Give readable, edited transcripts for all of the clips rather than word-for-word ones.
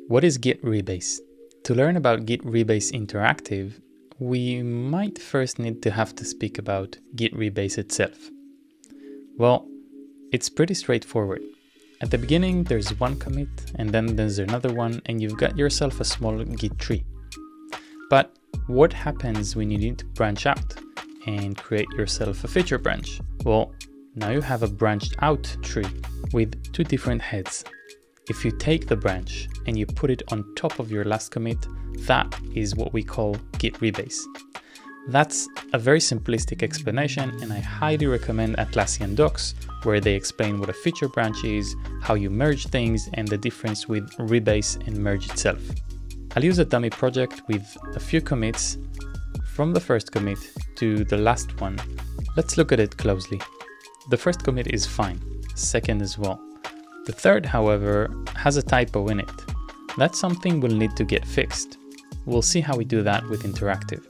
What is Git Rebase? To learn about Git Rebase Interactive, we might first need to speak about Git Rebase itself. Well, it's pretty straightforward. At the beginning, there's one commit, and then there's another one, and you've got yourself a small Git tree. But what happens when you need to branch out and create yourself a feature branch? Well, now you have a branched out tree with two different heads. If you take the branch and you put it on top of your last commit, that is what we call Git Rebase. That's a very simplistic explanation, and I highly recommend Atlassian docs, where they explain what a feature branch is, how you merge things, and the difference with Rebase and merge itself. I'll use a dummy project with a few commits from the first commit to the last one. Let's look at it closely. The first commit is fine, second as well. The third, however, has a typo in it. That's something we'll need to get fixed. We'll see how we do that with interactive.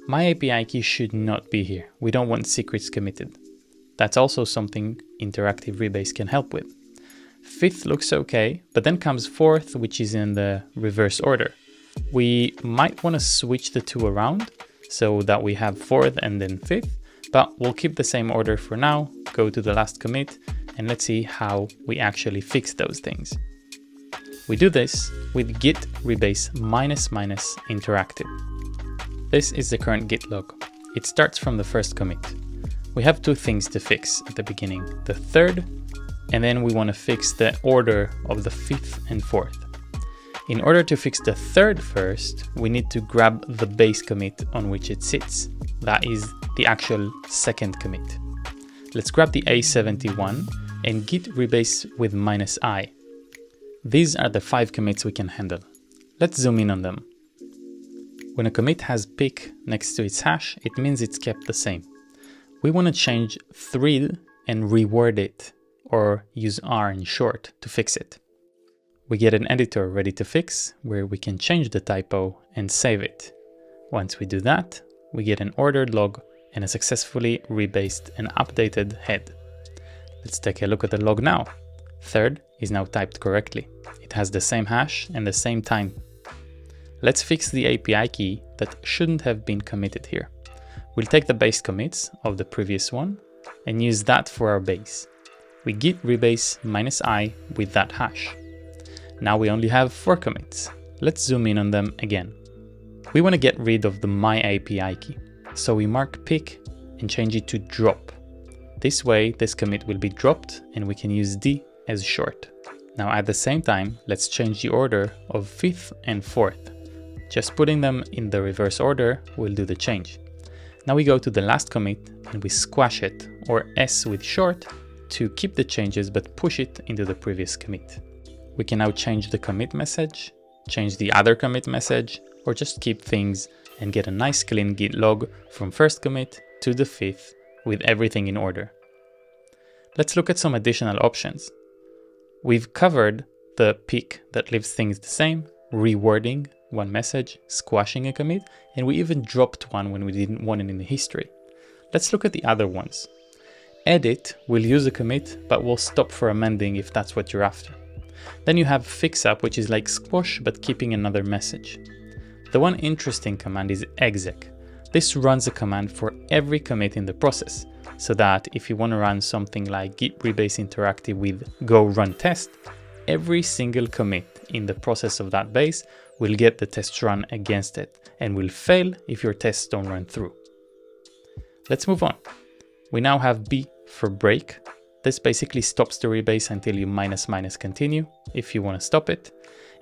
My API key should not be here. We don't want secrets committed. That's also something interactive Rebase can help with. Fifth looks okay, but then comes fourth, which is in the reverse order. We might want to switch the two around so that we have fourth and then fifth, but we'll keep the same order for now, go to the last commit, and let's see how we actually fix those things. We do this with git rebase -- interactive. This is the current git log. It starts from the first commit. We have two things to fix at the beginning, the third, and then we want to fix the order of the fifth and fourth. In order to fix the third first, we need to grab the base commit on which it sits. That is the actual second commit. Let's grab the A71 and git rebase with -i. These are the 5 commits we can handle. Let's zoom in on them. When a commit has pick next to its hash, it means it's kept the same. We want to change thrill and reword it, or use R in short to fix it. We get an editor ready to fix, where we can change the typo and save it. Once we do that, we get an ordered log and a successfully rebased and updated head. Let's take a look at the log now. Third is now typed correctly. It has the same hash and the same time. Let's fix the API key that shouldn't have been committed here. We'll take the base commits of the previous one and use that for our base. We git rebase -i with that hash. Now we only have 4 commits. Let's zoom in on them again. We want to get rid of the my API key, so we mark pick and change it to drop. This way, this commit will be dropped and we can use D as short. Now at the same time, let's change the order of 5th and 4th. Just putting them in the reverse order will do the change. Now we go to the last commit and we squash it, or S with short, to keep the changes but push it into the previous commit. We can now change the commit message, change the other commit message, or just keep things and get a nice clean git log from first commit to the 5th with everything in order. Let's look at some additional options. We've covered the pick that leaves things the same, rewording one message, squashing a commit, and we even dropped one when we didn't want it in the history. Let's look at the other ones. Edit will use a commit, but will stop for amending if that's what you're after. Then you have fix up, which is like squash, but keeping another message. The one interesting command is exec. This runs a command for every commit in the process, so that if you want to run something like git rebase interactive with go run test, every single commit in the process of that base will get the test run against it and will fail if your tests don't run through. Let's move on. We now have B for break. This basically stops the rebase until you -- continue if you want to stop it.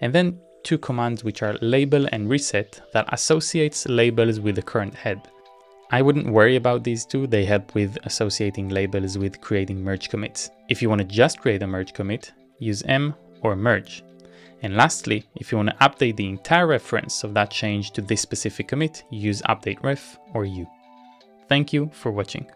And then 2 commands which are label and reset that associates labels with the current head. I wouldn't worry about these two, they help with associating labels with creating merge commits. If you want to just create a merge commit, use M or merge. And lastly, if you want to update the entire reference of that change to this specific commit, use update ref or U. Thank you for watching.